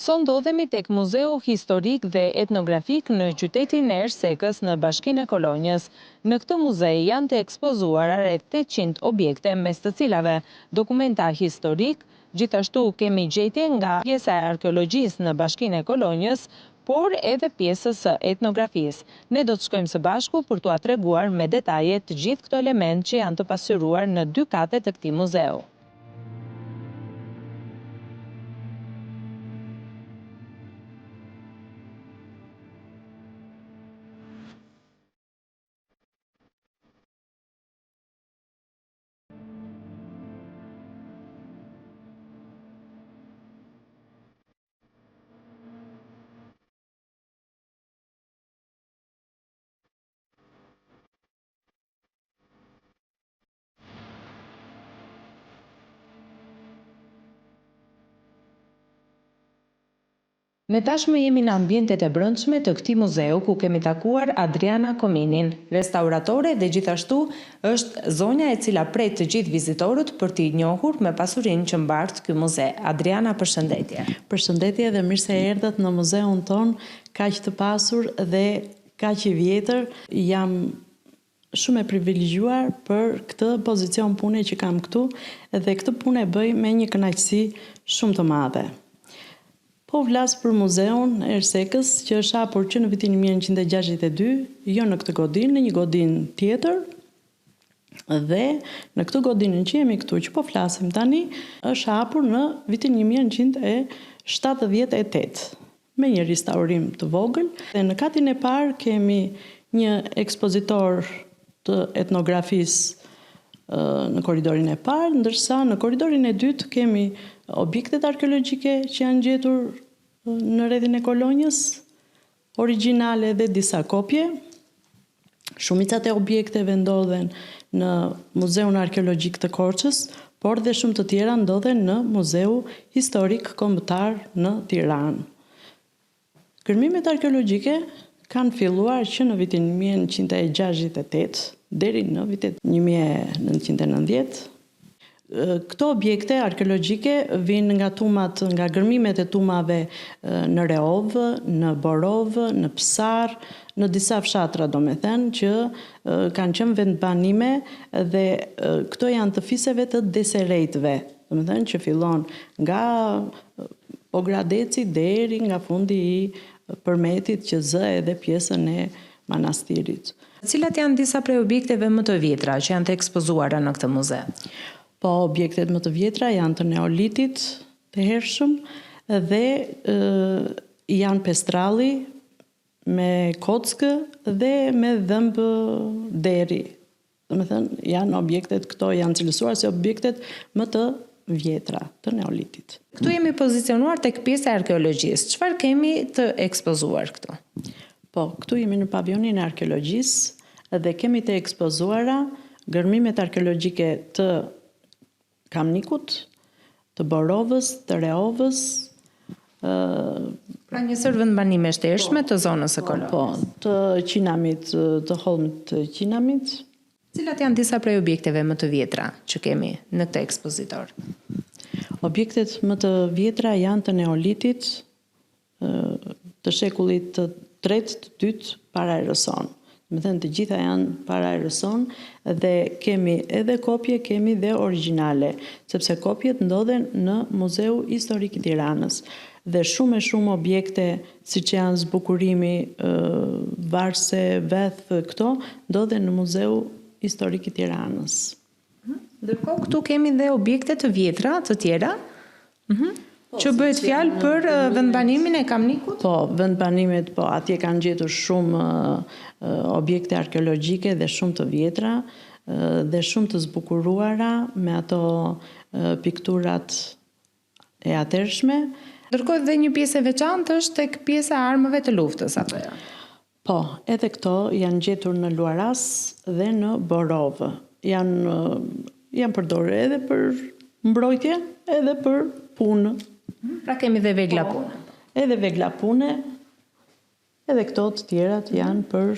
Son ndodhemi tek Muzeu Historik dhe Etnografik në qytetin e Ersekës në Bashkinë e Kolonjës. Në këtë muze janë të ekspozuara rreth 800 objekte, mes të cilave dokumenta historik, gjithashtu kemi gjetje nga pjesa e arkeologjisë në Bashkinë e Kolonjës, por edhe pjesës së etnografisë. Ne do të shkojmë së bashku për t'ua treguar me detaje të gjithë këto elementë që janë të pasqyruar në 2 kate të këtij muzeu. Ne tashmë jemi në ambientet e brendshme të këtij muzeu ku kemi takuar Adriana Kominin, restauratore dhe gjithashtu është zonja e cila pret të gjithë vizitorët për t'i njohur me pasurinë që mbart ky muze. Adriana, përshëndetje. Përshëndetje dhe mirë se erdhët në muzeun ton, kaq të pasur dhe kaq i vjetër. Jam shumë e privilegjuar për këtë pozicion pune që kam këtu dhe këtë punë e bëj me një kënaqësi shumë të madhe. Po vlas për muzeun e Ersekës që është hapur që në vitin 1962, jo në këtë godinë, në një godinë tjetër, dhe në këtë godinë që jemi këtu që po flasim tani, është hapur në vitin 1978, me një restaurim të vogël. Dhe në katin e parë kemi një ekspozitor të etnografisë në korridorin e parë, ndërsa në korridorin e dytë kemi objektet arkeologjike që janë gjetur në rrethin e Kolonjës, origjinale dhe disa kopje. Shumicat e objekteve ndodhen në Muzeun Arkeologjik të Korçës, por dhe shumë të tjera ndodhen në Muzeu Historik Kombëtar në Tiranë. Kërmimet arkeologjike kanë filluar që në vitin 1968 deri në vitet 1990. Këto objekte arkeologjike vinë nga tumat, nga gërmimet e tumave në Reovë, në Borovë, në Psar, në disa fshatra domethënë që kanë qenë vendbanime dhe këto janë të fiseve të deserejtëve, domethënë që fillon nga Pogradeci deri nga fundi i Përmetit që zë edhe pjesën e manastirit. Cilat janë disa prej objekteve më të vjetra që janë të ekspozuara në këtë muze? Po, objektet më të vjetra janë të neolitit të hershëm dhe janë pestralli me kockë dhe me dhëmbë deri. Domethënë, janë objektet këto janë cilësuar si objektet më të vjetra të neolitit. Këtu jemi pozicionuar tek pjesa e arkeologjisë. Çfarë kemi të ekspozuar këtu? Po, këtu jemi në pavionin e arkeologjisë dhe kemi të ekspozuara gërmimet arkeologjike të Kamnikut, të Borovës, të Reovës. Pra njësër vendbanime shteshme të zonës së Kolonjës. Po, të Qinamit, të Hollmit të Qinamit. Cilat janë disa prej objekteve më të vjetra që kemi në këtë ekspozitor? Objektet më të vjetra janë të neolitit, të shekullit të 3, të 2 para erëson. Me thënë të gjitha janë para erëson dhe kemi edhe kopje, kemi dhe origjinale, sepse kopjet ndodhen në Muzeu Historik i Tiranës. Dhe shumë objekte, si që janë zbukurimi, varse, veth, këto, ndodhen në Muzeu Historik i Tiranës. Ndërkohë këtu kemi dhe objekte të vjetra, të tjera, që bëhet fjalë për vendbanimin e Kamnikut? Po, vendbanimet, po, atje kanë gjetur shumë objekte arkeologjike dhe shumë të vjetra dhe shumë të zbukuruara me ato pikturat e atërshme. Ndërkohë dhe një pjesë e veçantë është tek pjesa e armëve të luftës, apo jo? Po, edhe këto janë gjetur në Luaras dhe në Borovë. Janë përdorur edhe për mbrojtje, edhe për punë. Pra kemi dhe vegla pune. Edhe vegla pune, edhe këto të tjerat janë për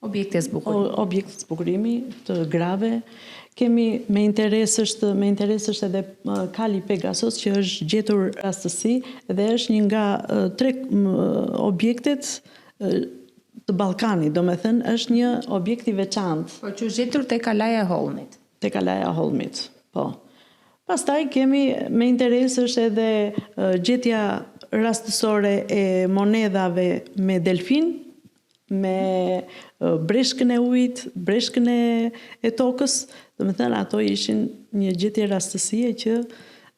objekte zbukurimi. Objekte zbukurimi të grave. Kemi me interes është edhe Kali Pegasos, që është gjetur rastësi dhe është një nga 3 objektet të Ballkanit, domethënë është një objekt i veçantë. Po që është gjetur te Kalaja e Holmit. Te Kalaja e Holmit, po. Pastaj kemi me interes është edhe gjetja rastësore e monedhave me delfin, me breshkën e ujit, breshkën e tokës, domethënë ato ishin një gjetje rastësie që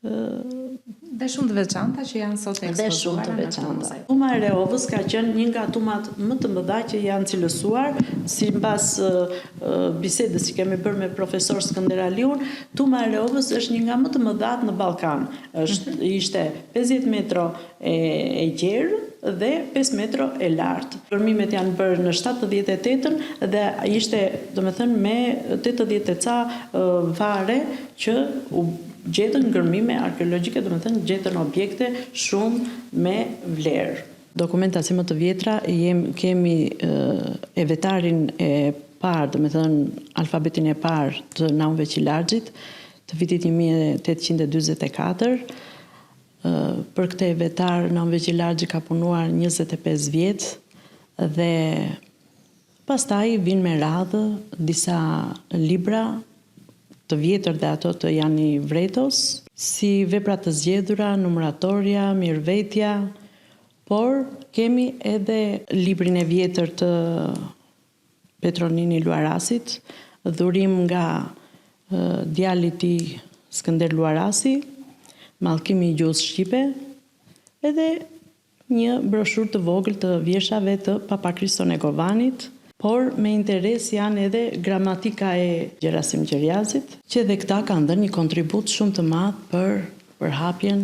dhe shumë të veçanta që janë sot ekspozuar. Dhe shumë të veçanta. Tuma e Rehovës ka qenë një nga tumat më të mëdha që janë cilësuar, sipas bisedës që kemi bërë me profesor Skënder Aliun. Tuma e Rehovës është një nga më të mëdhat në Ballkan. Ishte 50 metro e gjerë dhe 5 metro e lartë. Gërmimet janë bërë në 78-ën dhe ishte, domethënë, me 80 e ca vare që u gjetën gërmime arkeologjike, domethënë gjetën objekte shumë me vlerë. Dokumentaci më të vjetra kemi evetarin e parë, domethënë alfabetin e parë të Naunve Qilaxhit të vitit 1844. Për këtë vetar Naunve Qilaxhi ka punuar 25 vjet dhe pastaj vinë me radhë disa libra të vjetër dhe ato të janë i Vretos, si vepra të zgjedhura, numëratoria, mirëvetja, por kemi edhe librin e vjetër të Petronini Luarasit, dhurim nga djali i tij Skënder Luarasi, Mallkimi i gjuhës shqipe, edhe një broshurë të vogël të vjeshave të Papa Kriston e Govanit, por me interes janë edhe gramatika e Gjerasim Qeriazit, që edhe këta kanë dhënë një kontribut shumë të madh për përhapjen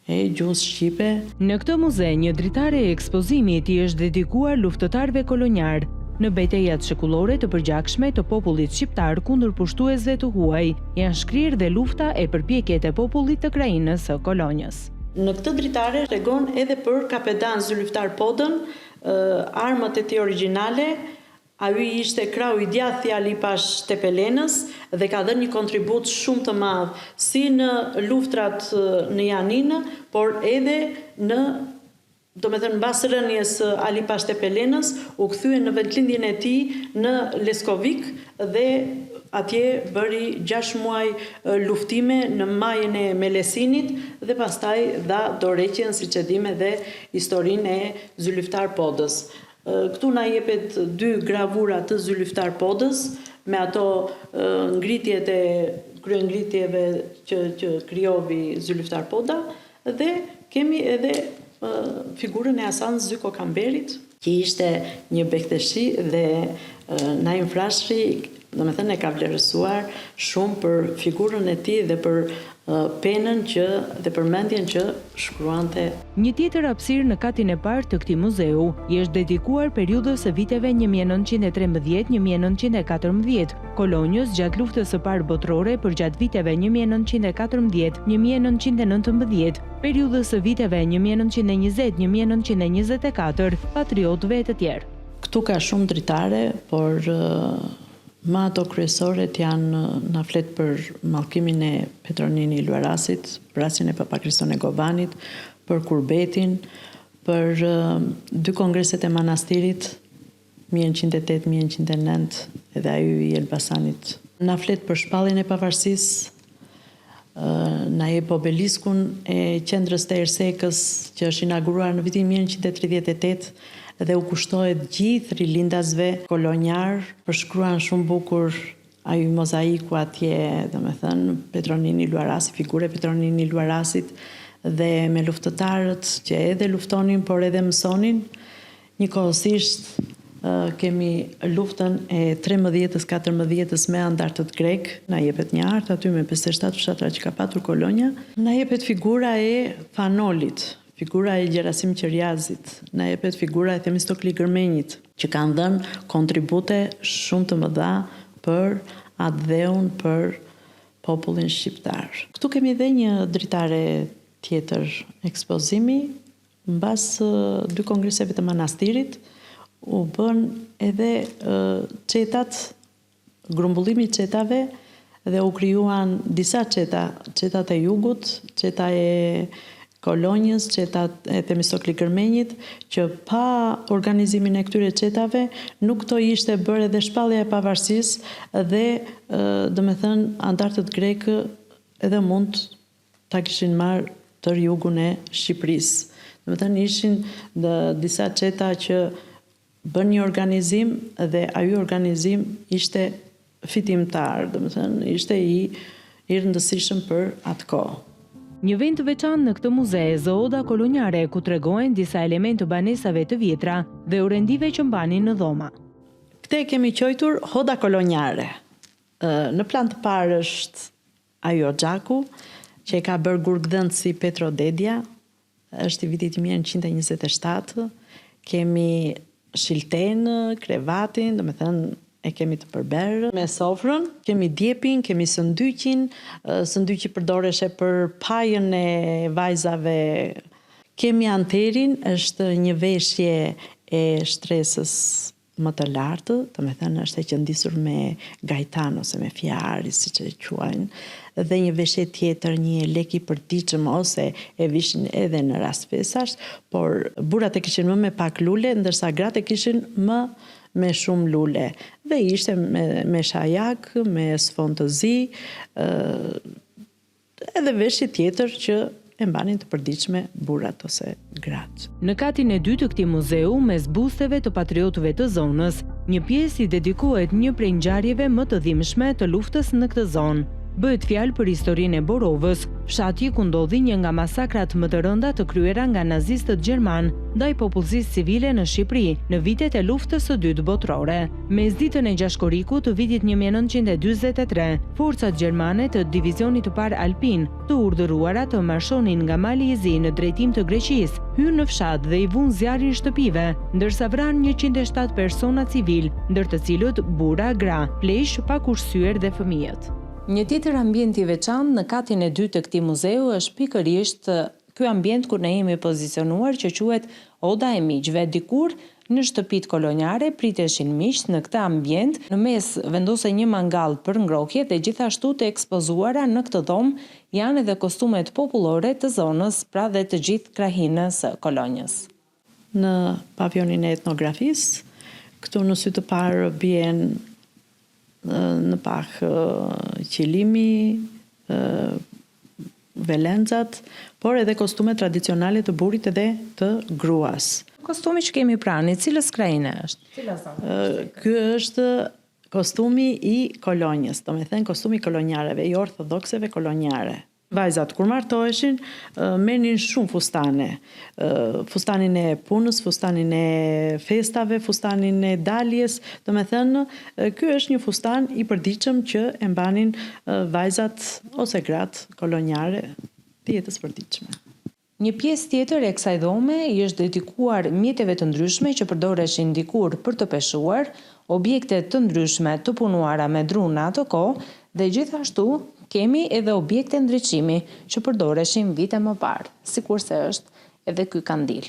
e gjuhës shqipe. Në këtë muze, një dritare e ekspozimit i është dedikuar luftëtarëve kolonjar në betejat shekullore të përgjakshme të popullit shqiptar kundër pushtuesve të huaj, janë shkrirë dhe lufta e përpjekjet e popullit të krajinës së Kolonjës. Në këtë dritare tregon edhe për kapetan zyliftar Podën, armët e tij origjinale. Ai ishte krau i djathtë i Alipash Tepelenës dhe ka dhënë një kontribut shumë të madh si në luftrat në Janinë, por edhe në, domethënë, mbas rënies së Alipash Tepelenës, u kthye në vendlindjen e tij në Leskovik dhe atje bëri 6 muaj luftime në majën e Melesinit dhe pastaj dha dorëheqjen, siç e dimë, dhe historinë e zyliftar Podës. Këtu na jepet 2 gravura të zyliftar Podës me ato ngritjet e kryengritjeve që krijovi zyliftar Poda dhe kemi edhe figurën e Hasan Zyko Kamberit, që ishte një bekteshi dhe Naim Frashëri, domethënë, e ka vlerësuar shumë për figurën e tij dhe për penën dhe përmendjen që shkruante. Një tjetër hapësirë në katin e parë të këtij muzeu i është dedikuar periudhës së viteve 1913-1914, Kolonjës gjatë luftës së parë botërore për gjatë viteve 1914-1919, periudhës së viteve 1920-1924, patriotëve e të tjerë. Këtu ka shumë dritare, por ma ato kryesoret janë na flet për mallkimin e Petronini Luarasit, vrasjen e Papa Kriston e Govanit, për Kurbetin, për 2 kongreset e manastirit, 1908-1909, edhe ajo i Elbasanit. Na flet për shpalljen e pavarësisë, na jep obeliskun e qendrës të Ersekës, që është inauguruar në vitin 1938, dhe u kushtohet gjithë rilindasve kolonjar, përshkruan shumë bukur ai mozaiku atje, domethënë Petronini Luarasi, figura e Petronini Luarasit, dhe me luftëtarët që edhe luftonin, por edhe mësonin. Njëkohësisht kemi luftën e 13-14 me andartët grek, na jepet një hartë aty me 57 fshatra që ka patur Kolonja. Na jepet figura e Fanolit, figura e Gjerasim Qeriazit, na jepet figura e Themistokli Gërmenjit, që kanë dhënë kontribute shumë të mëdha për atë dheun për popullin shqiptar. Këtu kemi dhe një dritare tjetër ekspozimi, mbas 2 kongreseve të manastirit, u bën edhe çetat, grumbullimi i çetave dhe u krijuan disa qetat e Jugut, qeta e Kolonjës, qetat e Themistokli Kërmenjit, që pa organizimin e këtyre qetave nuk to ishte bërë edhe shpallja e pavarësisë dhe domethënë antarët grekë edhe mund ta kishin marrë tër jugun e Shqipërisë. Domethënë ishin disa qeta që bën një organizim dhe ai organizim ishte fitimtar, domethënë ishte i rëndësishëm për atë kohë. Një vend të veçantë në këtë muze është oda kolonjare, ku tregojnë disa elementë të banesave të vjetra dhe urendive që mbanin në dhoma. Këtë e kemi quajtur hoda kolonjare. Në plan të parë është ajo xhaku, që e ka bërë gurgdhënësi Petro Dedja, është i vitit 1927. Kemi shiltenë, krevatin, domethënë e kemi të përberë me sofrën, kemi djepin, kemi sëndyqin, sëndyqi përdoreshe për pajën e vajzave. Kemi anterin, është një veshje e shtresës më të lartë, domethënë është e qëndisur me gajtan ose me fjari, siç e quajnë, dhe një veshje tjetër, një lek i përditshëm ose e vishin edhe në rast fesash, por burrat e kishin më me pak lule, ndërsa gratë e kishin më me shumë lule. Dhe ishte me shajak, me sfon të zi, edhe veshje tjetër që e mbanin të përditshme burrat ose gratë. Në katin e dytë të këtij muzeu, mes busteve të patriotëve të zonës, një pjesë i dedikohet një prej ngjarjeve më të dhimbshme të luftës në këtë zonë. Bëhet fjalë për historinë e Borovës, fshati ku ndodhi një nga masakrat më të rënda të kryera nga nazistët gjerman ndaj popullsisë civile në Shqipëri në vitet e luftës së dytë botërore. Mesditën e gjashkorikut të vitit 1943, forcat gjermane të divizionit të parë alpin, të urdhëruara të marshonin nga Mali i Zi në drejtim të Greqisë, hyrën në fshat dhe i vunë zjarrin shtëpive, ndërsa vranë 107 persona civil, ndër të cilët burra, gra, pleq, pakurthyer dhe fëmijët. Një tjetër ambient i veçantë në katin e dytë të këtij muzeu është pikërisht ky ambient ku ne jemi pozicionuar, që quhet Oda e Miqve. Dikur në shtëpitë kolonjare priteshin miq në këtë ambient, në mes vendosej një mangall për ngrohje dhe gjithashtu të ekspozuara në këtë dhomë janë edhe kostumet popullore të zonës, pra dhe të gjithë krahinës së Kolonjës. Në pavionin e etnografisë, këtu në sy të parë bien në pak qilimi, velencat, por edhe kostume tradicionale të burrit edhe të gruas. Kostumi që kemi pranë, cilës krajine është? Ky është kostumi i Kolonjës, domethënë kostumi kolonjareve, i ortodokseve kolonjare. Vajzat kur martoheshin merrnin shumë fustane. Fustanin e punës, fustanin e festave, fustanin e daljes, domethënë ky është një fustan i përditshëm që e mbanin vajzat ose gratë kolonjare të jetës përditshme. Një pjesë tjetër e kësaj dhome i është dedikuar mjeteve të ndryshme që përdoreshin dikur për të peshuar, objekte të ndryshme të punuara me dru në ato kohë dhe gjithashtu kemi edhe objekte ndriçimi që përdoreshin vite më parë, sikurse është edhe ky kandil.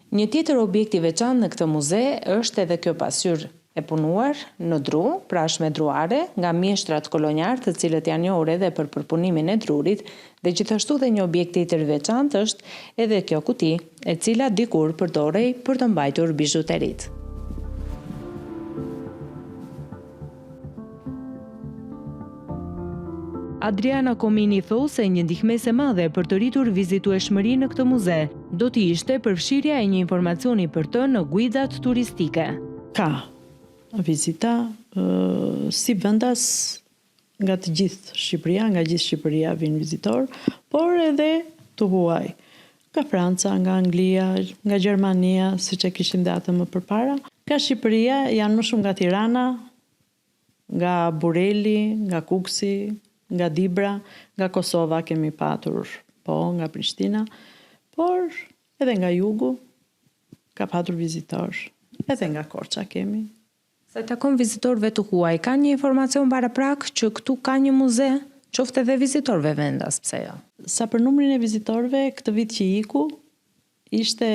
Një tjetër objekt i veçantë në këtë muze është edhe kjo pasqyrë e punuar në dru, prash me druare, nga mjeshtrat kolonjar, të cilët janë njohur edhe për përpunimin e drurit, dhe gjithashtu dhe një objekt tjetër i veçantë është edhe kjo kuti, e cila dikur përdorej për të mbajtur bizhuterit. Adriana Komini thos se një ndihmës e madhe për të rritur vizitueshmëri në këtë muze do t'i ishte përfshirja e një informacioni për të në guidat turistike. Ka vizita si vendas nga të gjithë Shqipëria, nga gjithë Shqipëria vinë vizitor, por edhe të huaj. Nga Franca, nga Anglia, nga Gjermania, siç e kishim dhe atë më përpara. Nga Shqipëria janë më shumë nga Tirana, nga Bureli, nga Kuksi, nga Dibra, nga Kosova kemi patur, po, nga Prishtina, por edhe nga jugu ka patur vizitor, edhe nga Korça kemi. Sa i takon vizitorëve të huaj, ka një informacion paraprak që këtu ka një muze, qoftë edhe vizitorëve vendas, pse jo? Sa për numrin e vizitorëve, këtë vit që iku, ishte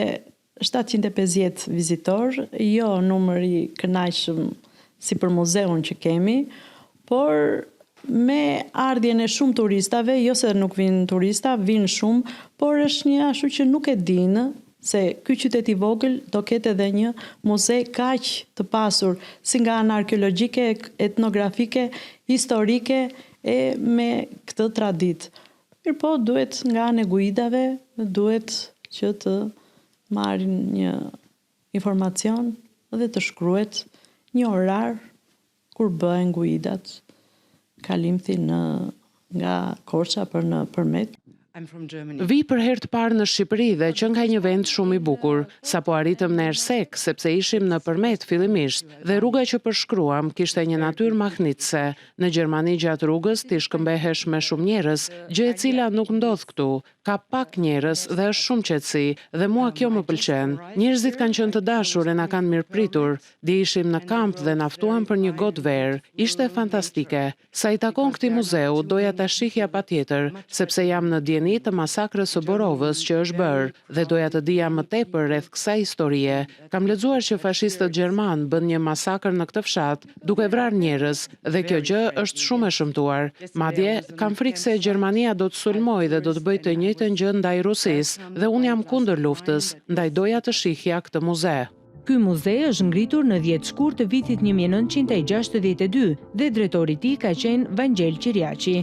750 vizitor, jo numër i kënaqshëm si për muzeun që kemi, por me ardhjen e shumë turistave, jo se nuk vinë turista, vinë shumë, por është një ashtu që nuk e dinë se ky qytet i vogël do ketë edhe një muze kaq të pasur si nga ana arkeologjike, etnografike, historike e me këtë traditë. Mirpo duhet nga anë e guidave, duhet që të marrin një informacion dhe të shkruhet një orar kur bëhen guidat, kalimthi nga Korça për në Përmet. Vi për herë të parë në Shqipëri dhe që nga një vend shumë i bukur, sa po arritëm në Ersek, sepse ishim në Përmet fillimisht, dhe rruga që përshkruam kishte një natyrë mahnitse. Në Gjermani gjatë rrugës ti shkëmbehesh me shumë njerëz, gjë e cila nuk ndodh këtu. Ka pak njerëz dhe është shumë qetësi, dhe mua kjo më pëlqen. Njerëzit kanë qenë të dashur e na kanë mirëpritur. Dje ishim në kamp dhe na ftuan për një gotë verë. Ishte fantastike. Sa i takon këtij muzeu, doja ta shihja patjetër, sepse jam në dieni të masakrës së Borovës që është bërë dhe doja të dija më tepër rreth kësaj historie. Kam lexuar që fashistët gjerman bën një masakër në këtë fshat, duke vrarë njerëz, dhe kjo gjë është shumë e shëmtuar. Madje kam frikë se Gjermania do të sulmojë dhe do të bëjë të njëjtën gjë ndaj Rusisë, dhe unë jam kundër luftës, ndaj doja të shihja këtë muze. Ky muze është ngritur në 10 shkurt të vitit 1962 dhe drejtori i tij ka qenë Vangjel Qiriaqi.